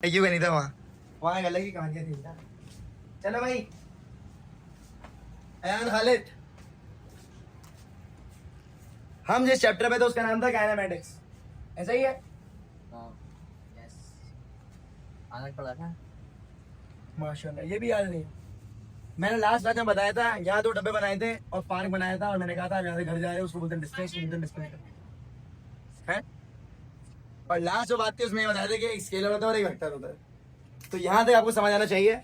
क्यों नहीं था वहाँ एक अलग ही कहानियाँ थी यार। चलो भाई, अयान खालिद, हम जिस चैप्टर में थे उसका नाम था काइनेमैटिक्स, ऐसा ही है? यस, आगे पढ़ा था। माशाल्लाह, ये भी याद नहीं है। मैंने लास्ट क्लास में बताया था, यहाँ 2 डब्बे बनाए थे और पार्क बनाया था, और मैंने कहा था यहाँ से घर जा रहे हैं, उसको बोलते हैं डिस्टेंस, है। और लास्ट जो बात थी उसमें ये बताया था कि एक स्केलर होता है और एक वेक्टर होता है। तो यहाँ तक आपको समझ आना चाहिए।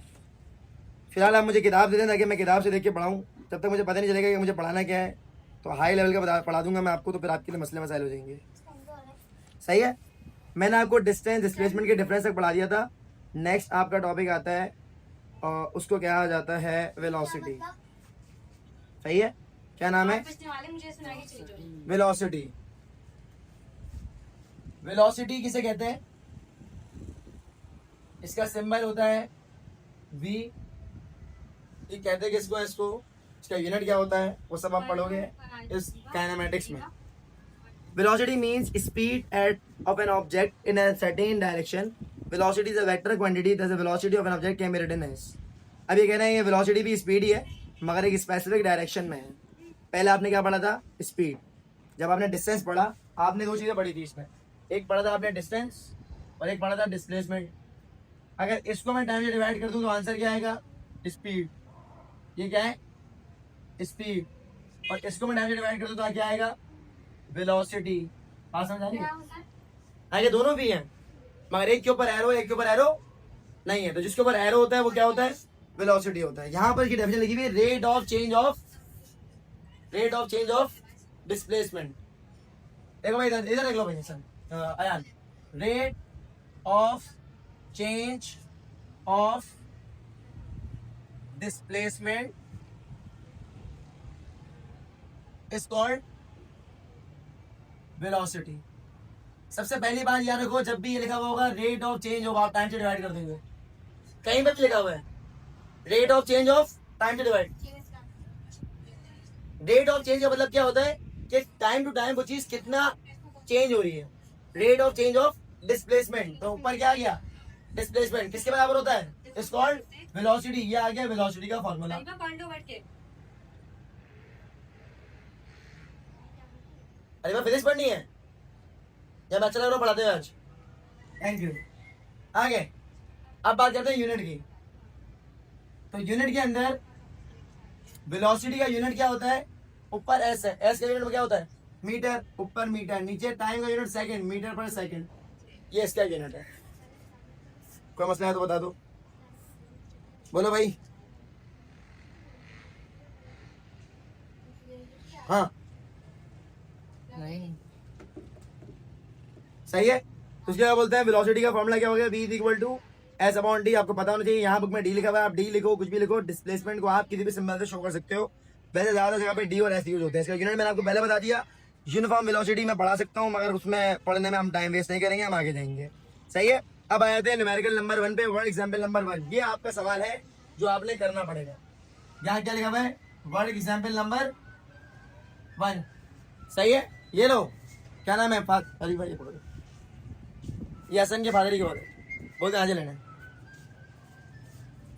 फिलहाल आप मुझे किताब दे दें ताकि मैं किताब से देख के पढ़ाऊँ, तब तक मुझे पता नहीं चलेगा कि मुझे पढ़ाना क्या है। तो हाई लेवल का पढ़ा दूंगा मैं आपको, तो फिर आपके लिए मसले मसाइल हो जाएंगे। सही है। मैंने आपको डिस्टेंस डिस्प्लेसमेंट के डिफरेंस तक पढ़ा दिया था। नेक्स्ट आपका टॉपिक आता है और उसको कहा जाता है वेलोसिटी। सही है, क्या नाम है? वेलोसिटी। वेलोसिटी किसे कहते हैं? इसका सिंबल होता है v। ये कहते हैं किसको? इसको, इसका यूनिट क्या होता है वो सब आप पढ़ोगे इस काइनेमैटिक्स में। Velocity means speed of an object in a certain direction. Velocity is a vector quantity. Thus, the velocity of an object can be written as. अब ये कह रहे हैं ये velocity भी स्पीड ही है मगर एक स्पेसिफिक डायरेक्शन में है। पहले आपने क्या पढ़ा था? स्पीड। जब आपने डिस्टेंस पढ़ा, आपने 2 चीज़ें पढ़ी थी इसमें। एक पढ़ा था आपने डिस्टेंस और एक पढ़ा था डिस्प्लेसमेंट। अगर इसको मैं टाइम से डिवाइड कर दूं तो आंसर क्या आएगा? स्पीड। ये क्या है? स्पीड। और इसको मैं टाइम से डिवाइड कर दूं तो क्या आएगा? वेलोसिटी। बात समझ आ रही है? आगे दोनों भी हैं मगर एक के ऊपर एरो, एक के ऊपर एरो नहीं है। तो जिसके ऊपर एरो होता है वो क्या होता है? वेलोसिटी होता है। यहाँ पर की डेफिनेशन लिखी हुई है, rate of change of displacement. देखो भाई इधर देख लो भाई sir, Ayaan, rate of change of displacement is called velocity. सबसे पहली बात याद रखो, जब भी ये लिखा हुआ होगा रेट ऑफ चेंज होगा, आप टाइम से डिवाइड कर देंगे। कहीं पर भी लिखा हुआ है rate of change of time से डिवाइड। रेट ऑफ चेंज का मतलब क्या होता है कि टाइम टू टाइम वो चीज कितना चेंज हो रही है। Rate of change of displacement, तो ऊपर क्या आ गया? डिस्प्लेसमेंट किसके बराबर होता है? It's called velocity. ये आ गया वेलोसिटी का फॉर्मूला। अरे मैं फिजिक्स पढ़नी है या मैं अच्छा लग रहा हूँ पढ़ाते हुए आज? Thank you. आगे अब बात करते हैं यूनिट की। तो यूनिट के अंदर वेलोसिटी का यूनिट क्या होता है? ऊपर एस है, एस का यूनिट क्या होता है? मीटर। ऊपर मीटर, नीचे टाइम का यूनिट सेकंड, मीटर पर सेकंड। ये इसका यूनिट है। कोई मसला है तो बता दो, बोलो भाई। हाँ नहीं, सही है। तो क्या बोलते हैं? वेलोसिटी का फॉर्मूला क्या हो गया? v is equal to S upon D. आपको पता होना चाहिए, यहाँ बुक में डी लिखा हुआ है, आप डी लिखो, कुछ भी लिखो। डिस्प्लेसमेंट को आप किसी भी सिंबल से शो कर सकते हो। वैसे ज्यादा जगह पे डी और एस यूज होते हैं। इसका यूनिट मैंने आपको पहले बता दिया। यूनिफॉर्म वेलोसिटी में पढ़ा सकता हूँ मगर उसमें पढ़ने में हम टाइम वेस्ट नहीं करेंगे, हम आगे जाएंगे। सही है। अब आए थे न्यूमेरिकल नंबर 1 पे, वर्ड एग्जाम्पल नंबर 1। ये आपका सवाल है जो आपने करना पड़ेगा। यहाँ क्या लिखा हुआ है? Word example number 1। सही है। ये लो, क्या नाम है? अली भाई पढ़ो। ये हसन के फादर की बात है, बोलते आज लेना।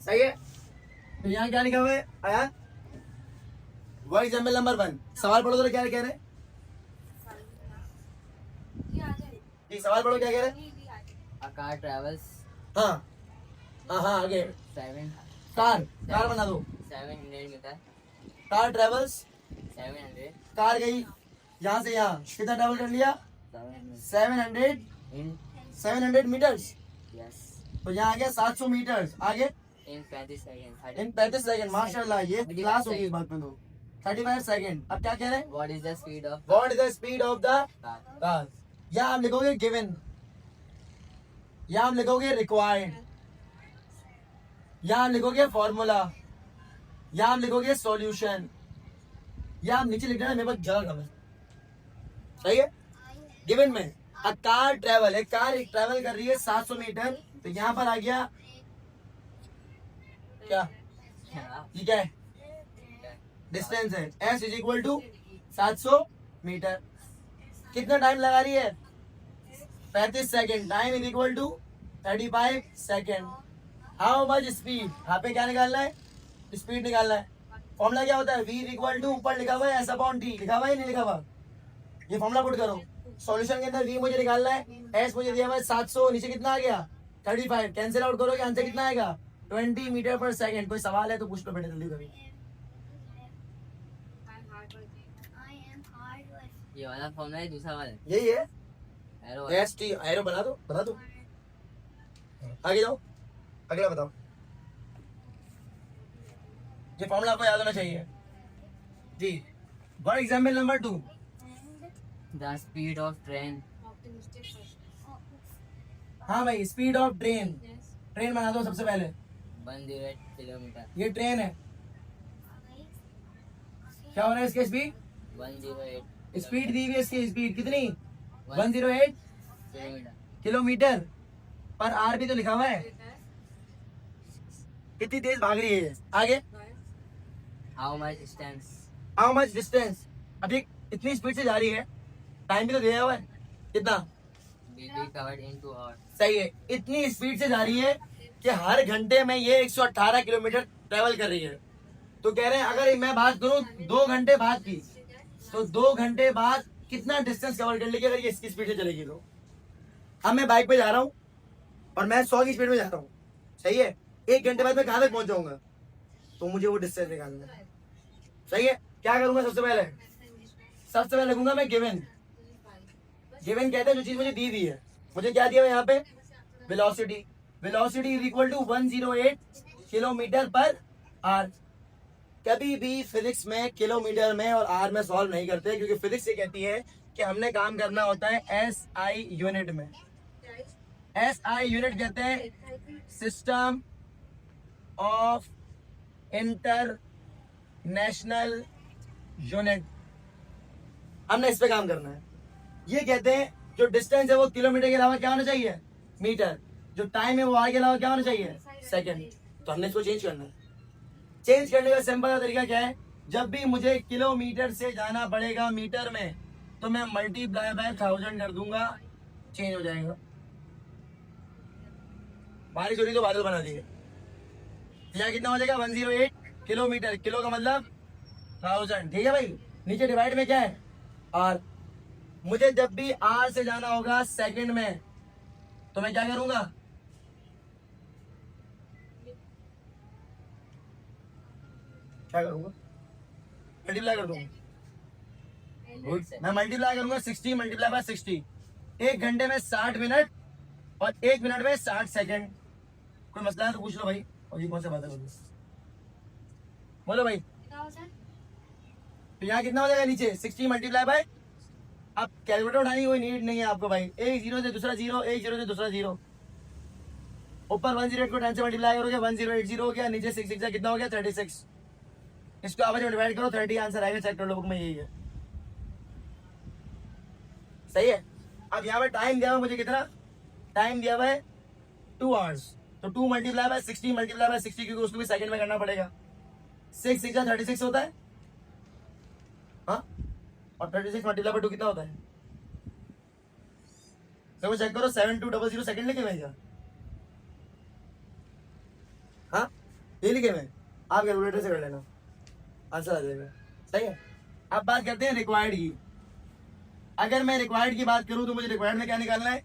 सही है। तो यहाँ क्या लिखा हुआ है? आया वर्ड एग्जाम्पल नंबर 1। सवाल पढ़ो तो क्या कह रहे हैं? सवाल पढ़ो, क्या कह रहे हैं? a car travels हाँ हाँ हाँ आगे। 7 कार बना दो। 700 मीटर। कार ट्रेवल्स, 700 कार गई यहाँ से यहाँ, कितना ट्रेवल कर लिया? 700 in 700 मीटर्स। yes तो यहाँ आ गया 700 मीटर्स। आगे in 35 seconds। In 35 second. माशाल्लाह, ये क्लास होगी इस बात में। तो 35 सेकंड। अब क्या कह रहे हैं? what is the speed of what is the speed of the car? Car? या आप लिखोगे गिवन, या आप लिखोगे रिक्वायर्ड, या आप लिखोगे फॉर्मूला, या आप लिखोगे सॉल्यूशन, या आप नीचे लिख देना मेरे पास जगह कम है। सही है। गिवन में अ कार ट्रेवल, एक कार एक ट्रेवल कर रही है 700 मीटर। तो यहाँ पर आ गया क्या? ये क्या है? डिस्टेंस है। S is equal to 700 metre. कितना टाइम लगा रही है? 35 second. Time is equal to 35 second. How much speed, यहाँ पे क्या निकालना है, स्पीड निकालना है। फॉर्मूला क्या होता है, v इक्वल टू ऊपर लिखा हुआ है एस अपॉन टी, लिखा हुआ है नहीं लिखा हुआ, ये फॉर्मूला पुट करो। सॉल्यूशन के अंदर v मुझे निकालना है, s मुझे दिया हुआ है 700, नीचे कितना आ गया 35, कैंसिल आउट करोगे आंसर कितना आएगा 20 मीटर पर सेकेंड। कोई सवाल है तो पूछ लो बेटे जल्दी कभी। ये वाला फॉर्मूला है, दूसरा वाला यही है, एरो एस टी एरो बना दो आगे जाओ, अगला बताओ। ये फॉर्मूला आपको याद होना चाहिए जी। For example number 2, the speed of train हाँ भाई स्पीड ऑफ ट्रेन, ट्रेन बना दो सबसे पहले। 108 किलोमीटर। ये ट्रेन है, क्या हो रहा है इसकी स्पीड, 108 स्पीड दी हुई है इसकी स्पीड कितनी 108 किलोमीटर। किलोमीटर पर आर भी तो लिखा हुआ है, कितनी तेज भाग रही है ये। आगे how much distance, how much distance, अभी इतनी स्पीड से जा रही है, टाइम भी तो दिया हुआ है कितना, will be covered in 2 hours. सही है, इतनी स्पीड से जा रही है कि हर घंटे में ये 118 किलोमीटर ट्रेवल कर रही है। तो कह रहे हैं अगर मैं बात करूं 2 घंटे बाद की, तो 2 घंटे बाद कितना डिस्टेंस कवर कर लेगी अगर ये इसकी स्पीड से चलेगी तो। अब मैं बाइक पे जा रहा हूँ और मैं 100 की स्पीड में जा रहा हूँ, सही है, 1 घंटे बाद मैं कहाँ तक पहुंच जाऊंगा, तो मुझे वो डिस्टेंस निकालना है। सही है, क्या करूंगा सबसे पहले लगूंगा मैं गिवन कहते हैं जो चीज मुझे दी हुई है। मुझे क्या दिया हुआ है यहाँ पे, velocity is equal to 108 kilometre per hour. कभी भी फिजिक्स में किलोमीटर में और आर में सॉल्व नहीं करते, क्योंकि फिजिक्स ये कहती है कि हमने काम करना होता है एसआई यूनिट में। एसआई यूनिट कहते हैं सिस्टम ऑफ इंटरनेशनल यूनिट, हमने इस पे काम करना है। ये कहते हैं जो डिस्टेंस है वो किलोमीटर के अलावा क्या होना चाहिए, मीटर, जो टाइम है वो आर के अलावा क्या होना चाहिए, सेकंड। तो हमने इसको चेंज करना है। चेंज करने का सिंपल सा तरीका क्या है, जब भी मुझे किलोमीटर से जाना पड़ेगा मीटर में, तो मैं मल्टीप्लाई बाय 1000 कर दूंगा, चेंज हो जाएगा। बारिश हो रही तो बादल बना दिए, यहाँ कितना हो जाएगा 108 किलोमीटर, किलो का मतलब 1000, ठीक है भाई। नीचे डिवाइड में क्या है आर, मुझे जब भी आर से जाना होगा सेकंड में, तो मैं क्या करूंगा, मल्टीप्लाई कर दूंगा। मैं मल्टीप्लाई करूंगा 60 मल्टीप्लाई बाय 60, 1 घंटे में 60 मिनट और 1 मिनट में 60 सेकंड। कोई मसला है तो पूछ लो भाई। और ये कौन सा बात है, बोलो भाई। तो यहाँ कितना हो जाएगा नीचे 60 मल्टीप्लाई बाय, अब कैलकुलेटर उठाने की कोई नीड नहीं है आपको भाई, एक जीरो से दूसरा जीरो, एक जीरो से दूसरा जीरो। ऊपर 108 को 10 से मल्टीप्लाई करोगे 1080 हो गया, नीचे 6 6 कितना हो गया 36। इसको आपस में डिवाइड करो 30 आंसर आएगा, चेक कर लो बुक में, यही है। सही है। अब यहाँ पे टाइम दिया हुआ मुझे कितना, टाइम दिया हुआ है 2 आवर्स, तो 2 मल्टीप्लाई बाय 60 मल्टीप्लाई बाय 60, क्योंकि उसको भी सेकंड में करना पड़ेगा। 6 6 36 होता है, हाँ, और 36 मल्टीप्लाई बाय 2 कितना होता है, तो चेक करो 7200 सेकंड लिखे हुए क्या, हाँ ये लिखे हुए, आप कैलकुलेटर से कर लेना, आंसर आ जाएगा। सही है। अब बात करते हैं रिक्वायर्ड की। अगर मैं रिक्वायर्ड की बात करूं तो मुझे रिक्वायर्ड में क्या निकालना है,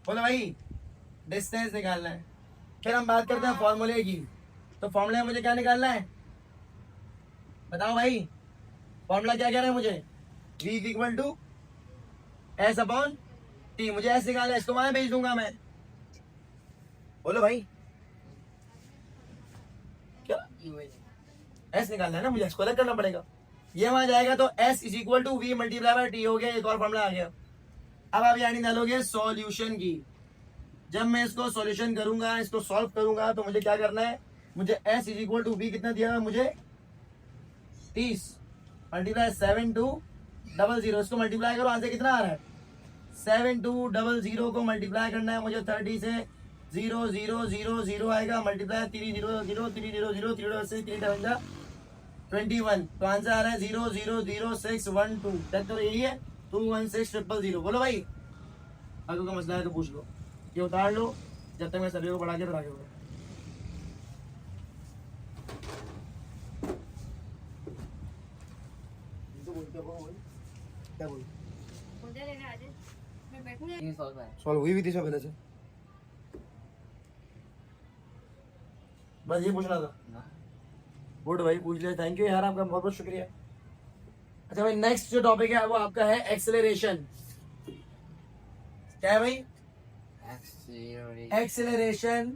बोलो भाई डिस्टेंस निकालना है। फिर हम बात करते हैं फॉर्मूले की, तो फॉर्मूले में मुझे क्या निकालना है, बताओ भाई। फॉर्मूला क्या कह रहा है मुझे, v equal to S upon T, मुझे एस निकालना है, इसको वहां भेज दूंगा मैं। बोलो भाई क्या, एस निकालना है ना मुझे, इसको अलग करना पड़ेगा। ये वहां जाएगा तो s is equal to V multiply by T हो गया, एक और फॉर्मूला आ गया। अब आप यानी डालोगे सॉल्यूशन की। जब मैं इसको सॉल्यूशन करूंगा, इसको सॉल्व करूंगा, तो मुझे क्या करना है, मुझे s is equal to V कितना दिया है मुझे 30 मल्टीप्लाई 7200, इसको मल्टीप्लाई करो, आंसर कितना आ रहा है 7200 को मल्टीप्लाई करना है मुझे 30 से, 0 0 0 0 आएगा, मल्टीप्लाई 3 0 0 3 0 0 3 से 3 21, तो आंसर आ रहा है 0 0 0 6 1 2, तो यही है 2 1 6 0 0। बोलो भाई, अगर कोई मसला है तो पूछ लो, ये उतार लो, जब तक मैं सभी को पढ़ा के तो आगे बढ़ो। क्या बोल तीन सॉल्व है सॉल्व हुई भी थी सब पहले से, बस ये पूछना था। ना गुड भाई, पूछ लिया, थैंक यू यार, आपका बहुत बहुत शुक्रिया। अच्छा भाई, नेक्स्ट जो टॉपिक है वो आपका है एक्सेलरेशन। क्या है भाई? एक्सेलरेशन,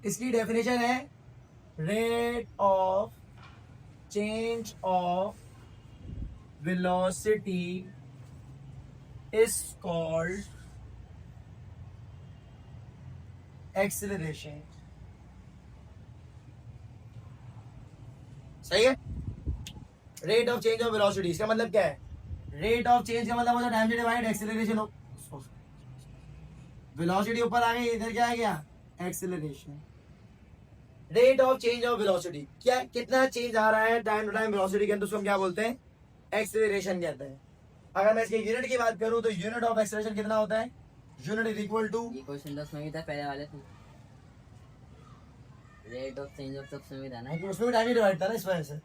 इसकी डेफिनेशन है rate of change of velocity is called acceleration. सही है? Rate of change of velocity, इसका मतलब क्या है? रेट ऑफ चेंज का मतलब होता है टाइम से डिवाइड एक्सेलरेशन ऑफ, वेलोसिटी ऊपर आ गई, इधर क्या आ गया? Acceleration. Rate of change of velocity, क्या कितना चेंज आ रहा है टाइम टू टाइम वेलोसिटी के अंदर, उसको हम क्या बोलते हैं? एक्सेलरेशन कहते हैं। अगर मैं इसके यूनिट की बात करूं तो यूनिट ऑफ एक्सेलरेशन कितना होता है? यूनिट इज इक्वल टू, ये क्वेश्चन 10 में भी था पहले वाले में, रेट ऑफ चेंज ऑफ सब में था ना, उसमें भी टाइम ही डिवाइड था ना, इस वजह से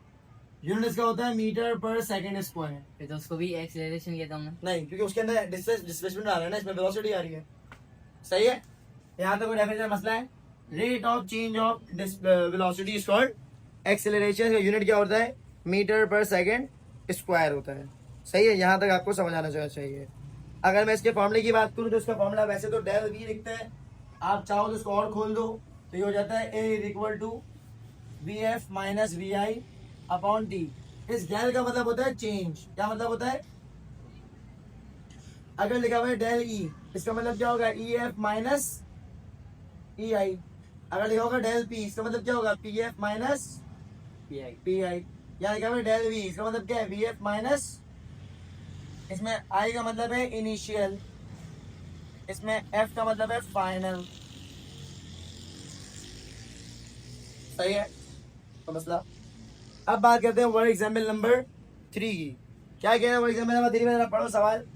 यूनिट इसका होता है मीटर पर सेकंड स्क्वायर। फिर तो उसको भी एक्सेलरेशन कहता हूँ मैं। नहीं, क्योंकि उसके अंदर डिस्प्लेसमेंट आ रहा है ना, इसमें वेलोसिटी आ रही है। सही है? यहाँ तक कोई डेफिनेशन मसला है? Rate of change of velocity is called acceleration. का यूनिट क्या होता है? मीटर पर सेकंड स्क्वायर होता है। सही है? यहाँ तक आपको समझ आना चाहिए। अगर मैं इसके फॉर्मूले की बात करूँ तो इसका फॉर्मूला वैसे तो डेल वी लिखते हैं, आप चाहो तो इसको और खोल दो तो ये हो जाता है A is equal to V F minus V I upon T. इस डेल का मतलब होता है चेंज। क्या मतलब होता है? अगर लिखा हुआ है डेल ई, इसका मतलब क्या होगा? ई एफ माइनस ई आई। अगर लिखा होगा डेल पी, इसका मतलब क्या होगा? P F minus pi P I. या लिखा हुआ है डेल वी, इसका मतलब क्या है? वी एफ माइनस, इसमें आई का मतलब है इनिशियल, इसमें एफ का मतलब है फाइनल। सही है? तो मसला। अब बात करते हैं वर्ड एग्जाम्पल नंबर 3 की। क्या कहना है वर्ड एग्जाम्पल नंबर 3 में? जरा पढ़ो सवाल।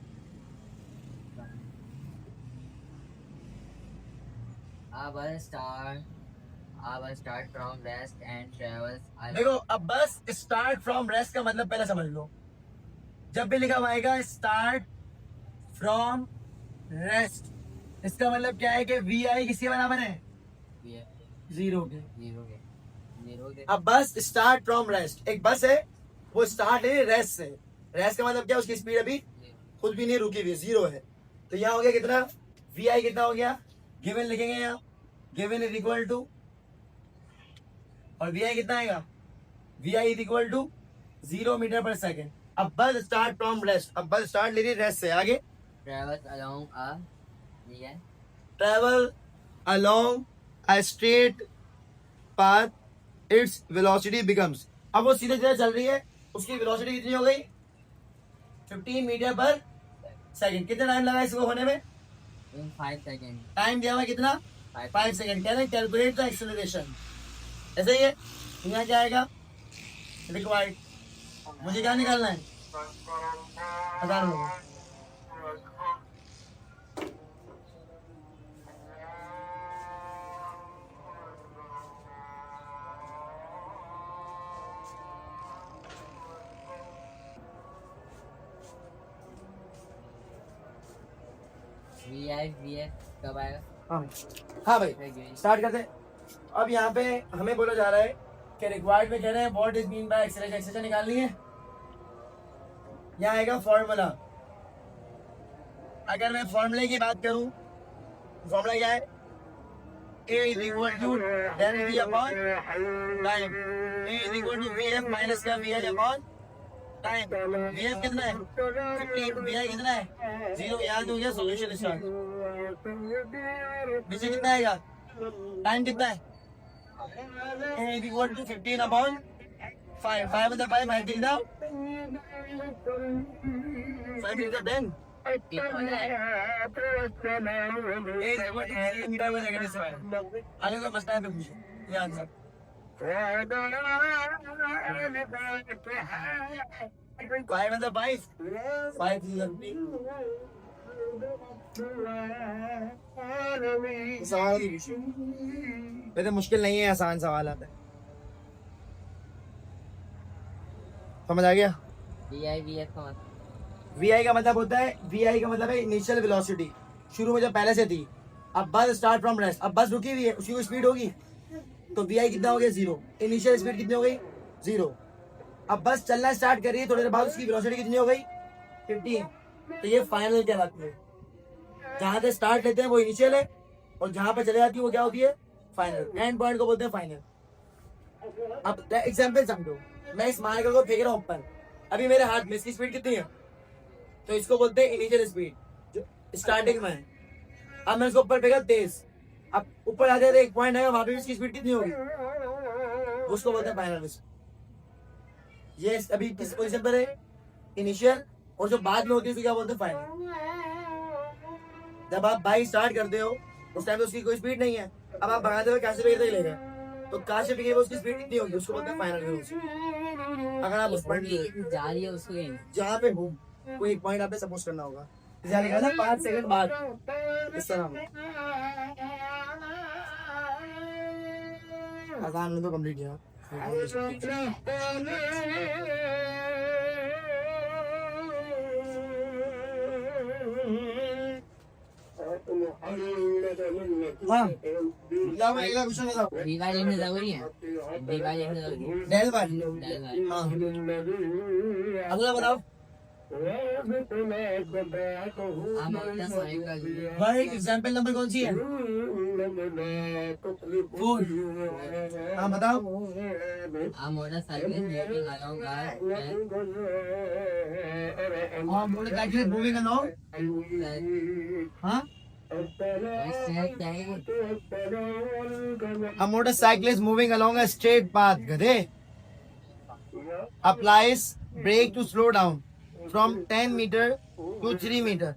A bus start from rest and travels देखो, अब बस स्टार्ट फ्रॉम रेस्ट का मतलब पहले समझ लो। जब भी लिखा हुआ आएगा स्टार्ट फ्रॉम रेस्ट, इसका मतलब क्या है कि वी आई किसके बराबर है? जीरो के। जीरो के अब बस स्टार्ट फ्रॉम रेस्ट, एक बस है वो स्टार्ट है रेस्ट से। रेस्ट का मतलब क्या? उसकी स्पीड अभी खुद भी नहीं रुकी हुई, जीरो है। तो यहाँ हो गया कितना? वी आई कितना हो गया? गिवन लिखेंगे यहाँ, गिवन इज इक्वल टू, और वी आई कितना आएगा? V I is equal to 0 metre per second. अब बस स्टार्ट फ्रॉम रेस्ट, अब बस स्टार्ट ले रही रेस्ट से, आगे travels along a ठीक है travel along a straight path, its velocity becomes. अब वो सीधे सीधे चल रही है, उसकी वेलोसिटी कितनी हो गई? 15 मीटर पर सेकंड। कितना टाइम लगा इसको होने में? in 5 seconds टाइम दिया हुआ है कितना? 5 सेकंड। कह रहे हैं कैलकुलेट द एक्सेलरेशन। ऐसे ही है। यहाँ क्या आएगा? रिक्वायर्ड। मुझे क्या निकालना है? बता दो। VF कब आएगा हाँ भाई, स्टार्ट करते हैं। अब यहाँ पे हमें बोला जा रहा है कि रिक्वायर्ड में कह रहे हैं what is mean by acceleration. Acceleration निकालनी है। यहाँ आएगा फॉर्मूला। अगर मैं फॉर्मूले की बात करूं, फॉर्मूला क्या है? A is equal to del V upon time. A is equal to V F minus का V I upon time. V F कितना है? 15। वी आई कितना है? 0। याद हो गया? Solution start. नीचे कितना आएगा? टाइम कितना है? A is equal to 15 upon 5. 5 मतलब 5 5 down. 5 is 10. A is equal to 3 metre पर सेकंड स्क्वायर। आगे कोई मसला है तो पूछो। ये आंसर। 5 मतलब 5। 5 is 15. सवाल वैसे मुश्किल नहीं है, आसान सवाल आता है। समझ आ गया? VIVF का मतलब VI का मतलब होता है, VI का मतलब है इनिशियल वेलोसिटी, शुरू में जब पहले से थी। अब बस स्टार्ट फ्रॉम रेस्ट, अब बस रुकी हुई है, उसकी कोई स्पीड होगी तो VI कितना हो गया? 0। इनिशियल स्पीड कितनी हो गई? 0। अब बस चलना स्टार्ट कर रही है, थोड़ी देर बाद उसकी वेलोसिटी कितनी हो गई? 15। तो ये फाइनल कहलाती है। जहां से स्टार्ट लेते हैं वो इनिशियल है, और जहां पे चले जाती है वो क्या होती है? फाइनल। एंड पॉइंट को बोलते हैं फाइनल। अब एग्जांपल समझो, मैं इस मार्कर को फेंक रहा हूं ऊपर, अभी मेरे हाथ में इसकी स्पीड कितनी है? तो इसको बोलते हैं इनिशियल स्पीड, जो स्टार्टिंग में है। अब मैं इसको ऊपर फेंका तेज, अब ऊपर आ जाए एक पॉइंट आएगा, वहां पे इसकी स्पीड कितनी होगी? उसको बोलते हैं फाइनल स्पीड। ये अभी किस पोजीशन पर है? इनिशियल। और जो बाद में होती है उसको क्या बोलते हैं? फाइनल। जब आप बाइक स्टार्ट करते हो उस टाइम पे उसकी कोई स्पीड नहीं है, अब आप भगाते हुए कहां से फेंक लेगा, तो कहां से फेंकेगा उसकी स्पीड कितनी होगी? उसको बोलते हैं फाइनल वेलोसिटी। अगर आप उस पॉइंट जा रही है उसको जहाँ पे हूँ कोई एक पॉइंट आपने सपोज करना होगा, जैसे लिखा था 5 सेकंड बाद, इस तरह आसान तो कंप्लीट किया। हाँ क्या मैं अगला क्वेश्चन बताऊँ? रिवाइज लिखना जरूरी है, रिवाइज लिखना जरूरी है। डेल बार। हाँ अगला बताओ। भाई एग्जाम्पल नंबर कौन सी है? 4। हाँ बताओ। A motorcycle moving along हाँ मोटरसाइकिल मूविंग अलोंग। हाँ A motorcycle is moving along a straight path. गधे. Applies brake to slow down from 10 meter to 3 meter.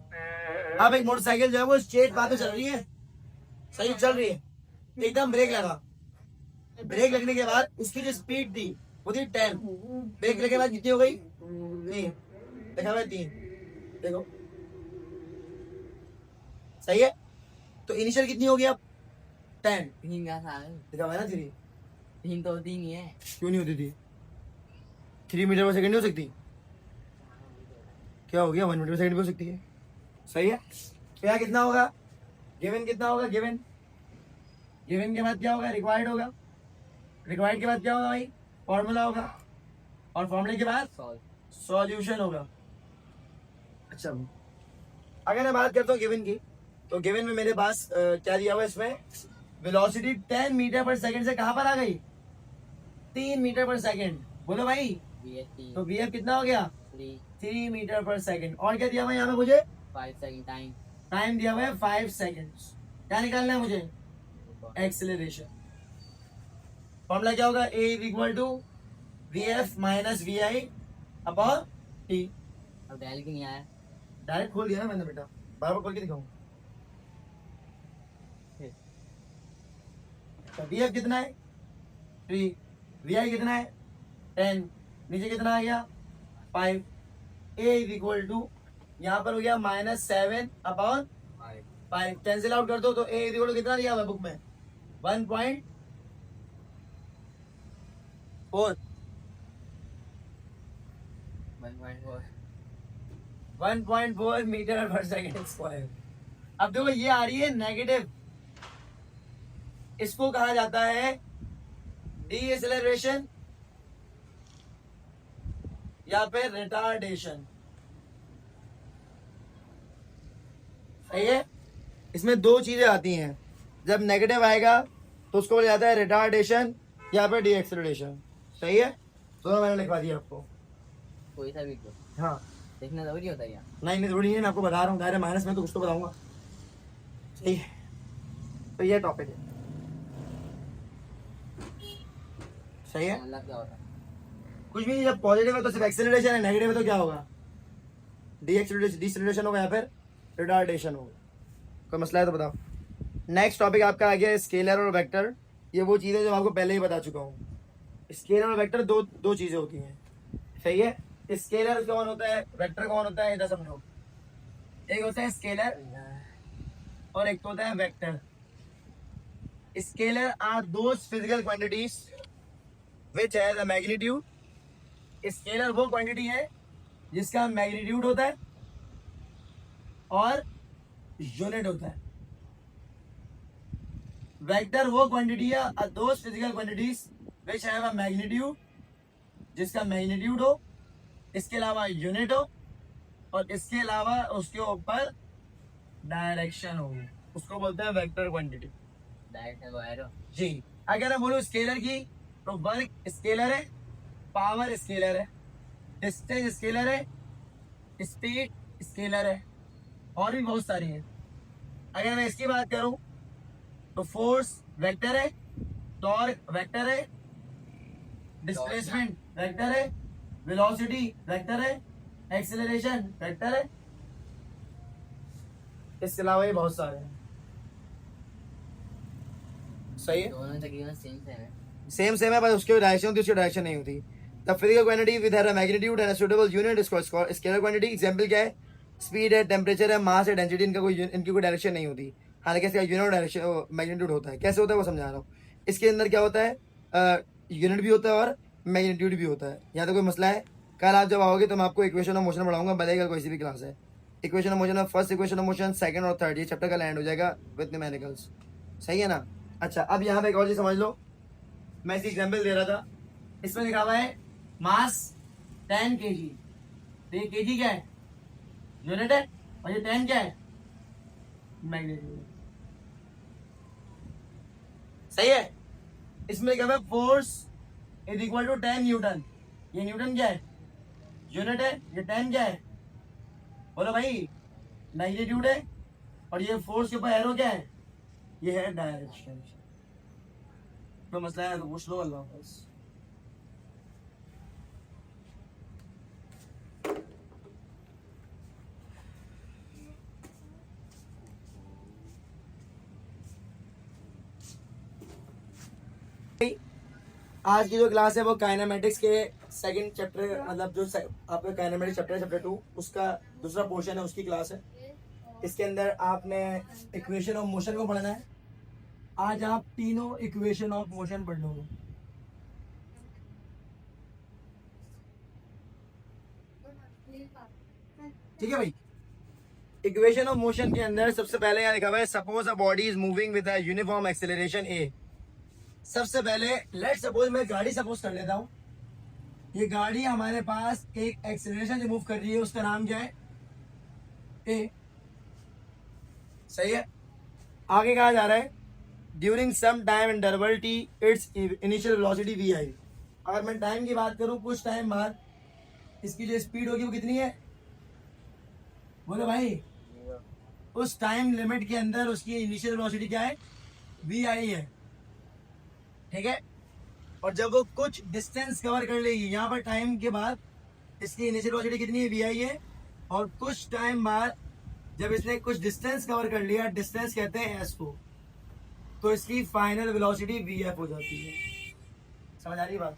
अब एक मोटरसाइकिल जो है वो स्ट्रेट पाथ पे चल रही है, सही चल रही है, एकदम ब्रेक लगा, ब्रेक लगने के बाद उसकी जो स्पीड थी वो थी 10, ब्रेक लगने के बाद कितनी हो गई? 3। देखा हुआ 3, देखो सही है। तो इनिशियल कितनी होगी अब? 10। देखा हुआ ना 3। 3 तो होती नहीं है। क्यों नहीं होती थी? 3 मीटर पर सेकंड नहीं हो सकती? क्या हो गया? 1 मीटर पर सेकंड भी हो सकती है, सही है। तो यहाँ कितना होगा? गिवन कितना होगा? गिवन, गिवन के बाद क्या होगा? रिक्वायर्ड होगा, रिक्वायर्ड के बाद क्या होगा भाई? फॉर्मूला होगा, और फॉर्मूले के बाद सॉल्यूशन होगा। अच्छा अगर मैं बात करता हूँ गिवन की, तो गिवन में मेरे पास क्या दिया हुआ है इसमें? वेलोसिटी 10 मीटर पर सेकंड से कहाँ पर आ गई? 3 मीटर पर सेकंड। बोलो भाई। तो VF कितना हो गया? 3 मीटर पर सेकंड। और क्या दिया हुआ है यहाँ पे मुझे? 5 सेकंड टाइम, टाइम दिया हुआ है 5 सेकंड्स। क्या निकालना है मुझे? एक्सेलरेशन। फॉर्मूला क्या होगा? A equal to VF minus VI upon T। अब डायल क्यों नहीं आया? डायरेक्ट खोल दिया ना मैंने बेटा, बार बार खोल के दिखाऊं। तो VF कितना है? 3। VI कितना है? 10। नीचे कितना आ गया? 5। A इक्वल टू यहाँ पर हो गया -7 अपॉन 5। कैंसिल आउट कर दो तो A इक्वल टू कितना दिया हुआ है बुक में? 1.4 1.4 मीटर पर सेकंड स्क्वायर। अब देखो ये आ रही है नेगेटिव, इसको कहा जाता है डीएसेलरेशन या फिर रिटार्डेशन, सही है। इसमें दो चीजें आती हैं, जब नेगेटिव आएगा तो उसको बोला जाता है रिटार्डेशन या फिर डीएक्सेलरेशन, सही है। तो मैंने लिखवा दिया आपको, कोई सा भी हाँ देखना जरूरी होता है क्या? नहीं जरूरी है, मैं आपको बता रहा हूँ, दायरे माइनस में तो कुछ तो बताऊंगा, सही है। तो ये टॉपिक है, सही है। मतलब क्या होता है? कुछ भी नहीं, जब पॉजिटिव है तो सिर्फ एक्सेलरेशन है, नेगेटिव है तो क्या होगा? डीएक्सेलरेशन होगा या फिर रिटार्डेशन होगा। कोई मसला है तो बताओ। नेक्स्ट टॉपिक आपका आ गया स्केलर और वेक्टर। ये वो चीज़ें जो आपको पहले ही बता चुका हूँ। स्केलर और वेक्टर दो चीज़ें होती हैं, सही है। स्केलर कौन होता है, वेक्टर कौन होता है, इधर समझो। एक होता है स्केलर और एक होता है vector. Scalar are those physical quantities which has a magnitude. Scalar वो क्वांटिटी है जिसका मैग्नीट्यूड होता है और यूनिट होता है। वेक्टर वो क्वांटिटी है those physical quantities which have a magnitude, जिसका मैग्नीट्यूड हो, इसके अलावा यूनिट हो, और इसके अलावा उसके ऊपर डायरेक्शन हो, उसको बोलते हैं वेक्टर क्वांटिटी। डायरेक्ट है एरो। जी, अगर मैं बोलूं स्केलर की तो वर्क स्केलर है, पावर स्केलर है, डिस्टेंस स्केलर है, स्पीड स्केलर है, और भी बहुत सारी है। अगर मैं इसकी बात करूं तो फोर्स वेक्टर है, टॉर्क वेक्टर है, डिस्प्लेसमेंट वेक्टर है, वेलोसिटी वेक्टर है, एक्सेलरेशन वेक्टर है, इसके अलावा ये बहुत सारे हैं। सही है, दोनों तकरीबन सेम सेम है, बस उसकी डायरेक्शन होती है, उसकी डायरेक्शन नहीं होती। The physical quantity with have a magnitude and a suitable unit is called scalar quantity. Example क्या है? स्पीड है, टेम्परेचर है, मास है, डेंसिटी, इनकी कोई डायरेक्शन नहीं होती, हालांकि इसका यूनिट डायरेक्शन मैग्नीट्यूड होता है। कैसे होता है वो समझा रहा हूँ। इसके अंदर क्या होता है, यूनिट भी होता है और मैग्नीट्यूड भी होता है। यहाँ तो कोई मसला है? कल आप जब आओगे तो मैं आपको इक्वेशन ऑफ मोशन पढ़ाऊंगा, भले कोई सी भी क्लास है। इक्वेशन ऑफ मोशन में first equation of motion, second और थर्ड, ये चैप्टर का लैंड हो जाएगा विद न्यूमेरिकल्स। सही है ना? अच्छा, अब यहाँ पे एक और चीज समझ लो। मैं इसी एग्जाम्पल दे रहा था, इसमें लिखा हुआ है मास 10 kg। तो ये kg क्या है? यूनिट है, और ये 10 क्या है? मैग्नीट्यूड। सही है। इसमें लिखा हुआ है force is equal to 10 newton. ये न्यूटन क्या है? यूनिट है। ये 10 क्या है? बोलो भाई, मैग्नीट्यूड है। और ये फोर्स के ऊपर एरो क्या है? ये है डायरेक्शन। तो मसला है तो पूछ लो, अल्लाह हाफिज़। आज की जो क्लास है वो काइनेमेटिक्स के सेकंड चैप्टर, मतलब जो आपका काइनेमेटिक्स चैप्टर है, चैप्टर 2, उसका दूसरा पोर्शन है, उसकी क्लास है। इसके अंदर आपने इक्वेशन ऑफ मोशन को पढ़ना है। आज आप तीनों इक्वेशन ऑफ मोशन पढ़ लोगे। ठीक है भाई। इक्वेशन ऑफ मोशन के अंदर सबसे पहले यहाँ लिखा हुआ है suppose a body is moving with a uniform acceleration A. सबसे पहले लेट सपोज मैं गाड़ी सपोज कर लेता हूँ। ये गाड़ी हमारे पास एक एक्सेलरेशन से मूव कर रही है, उसका नाम क्या है? ए। सही है। आगे कहा जा रहा है during some time interval T its initial velocity V I. अगर मैं टाइम की बात करूं, कुछ टाइम बाद इसकी जो स्पीड होगी वो कितनी है? बोलो भाई, उस टाइम लिमिट के अंदर उसकी इनिशियल वेलोसिटी क्या है? वी आई है। ठीक है। और जब वो कुछ डिस्टेंस कवर कर लेगी, यहाँ पर टाइम के बाद इसकी इनिशियल वेलोसिटी कितनी है? वी आई है। और कुछ टाइम बाद जब इसने कुछ डिस्टेंस कवर कर लिया, डिस्टेंस कहते हैं एस को, तो इसकी फाइनल वेलोसिटी वी एफ हो जाती है। समझ आ रही बात?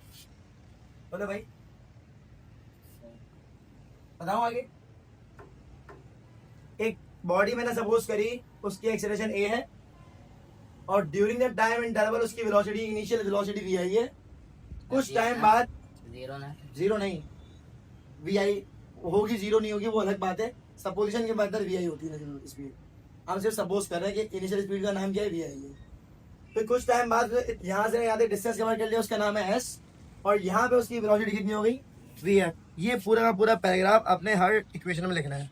बोलो भाई, बताओ आगे। एक बॉडी मैंने सपोज करी, उसकी एक्सेलरेशन ए है, और ड्यूरिंग द टाइम इंटरवल उसकी वेलोसिटी, इनिशियल वेलोसिटी वी आई है। कुछ टाइम बाद जीरो नहीं, वी आई होगी, जीरो नहीं होगी, वो अलग बात है। सपोजिशन के बाद वी आई होती है स्पीड। हम सिर्फ सपोज कर रहे हैं कि इनिशियल स्पीड का नाम क्या है? वी आई है। फिर कुछ टाइम बाद यहाँ से यहाँ तक डिस्टेंस कवर कर लिया, उसका नाम है एस, और यहाँ पे उसकी वेलोसिटी कितनी हो गई? V F. ये पूरा का पूरा पैराग्राफ अपने हर इक्वेशन में लिखना है,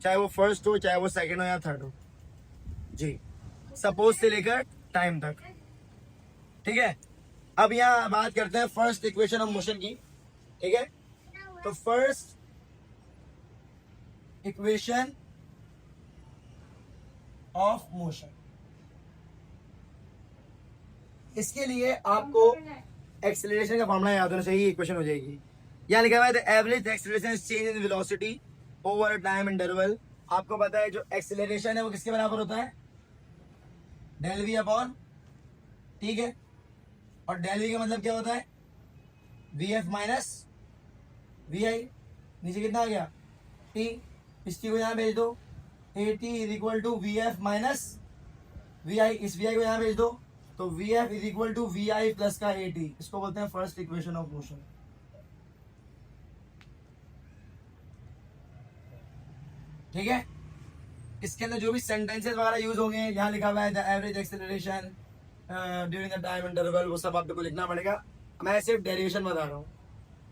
चाहे वो फर्स्ट हो, चाहे वो सेकंड हो या थर्ड हो। जी, सपोज से लेकर टाइम तक। ठीक है। अब यहाँ बात करते हैं फर्स्ट इक्वेशन ऑफ मोशन की। ठीक है। तो फर्स्ट इक्वेशन ऑफ मोशन, इसके लिए आपको एक्सेलरेशन का फॉर्मूला याद होना चाहिए, इक्वेशन हो जाएगी। यहाँ लिखा हुआ है the average acceleration is change in velocity over time interval. आपको पता है जो एक्सेलरेशन है वो किसके बराबर होता है? डेल वी अपॉन, ठीक है। और डेल वी का मतलब क्या होता है? वी एफ माइनस वी आई। नीचे कितना आ गया? टी। इसकी को यहाँ भेज दो, AT is equal to VF minus VI, इस VI को यहाँ भेज दो, तो VF is equal to VI plus का AT, इसको बोलते हैं फर्स्ट इक्वेशन ऑफ मोशन। ठीक है, इसके अंदर जो भी सेंटेंसेस वगैरह यूज होंगे, यहाँ लिखा हुआ है the average acceleration during the time interval, वो सब आपको लिखना पड़ेगा। मैं सिर्फ डेरिवेशन बता रहा हूँ।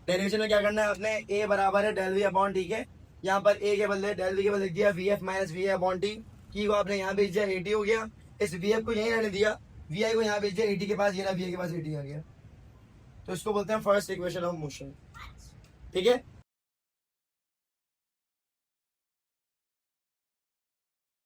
डेरिवेशन में क्या करना है आपने, A बराबर है डेल वी अपॉन टी के, यहाँ पर A के बदले डेल वी के बदले लिख दिया VF minus VI upon T, की को आपने यहाँ भेज दिया, AT हो गया, इस VF को यहीं रहने दिया, VI को यहाँ भेज दिया, AT के पास, ये रहा VI के पास AT आ गया। तो इसको बोलते हैं फर्स्ट इक्वेशन ऑफ मोशन। ठीक है,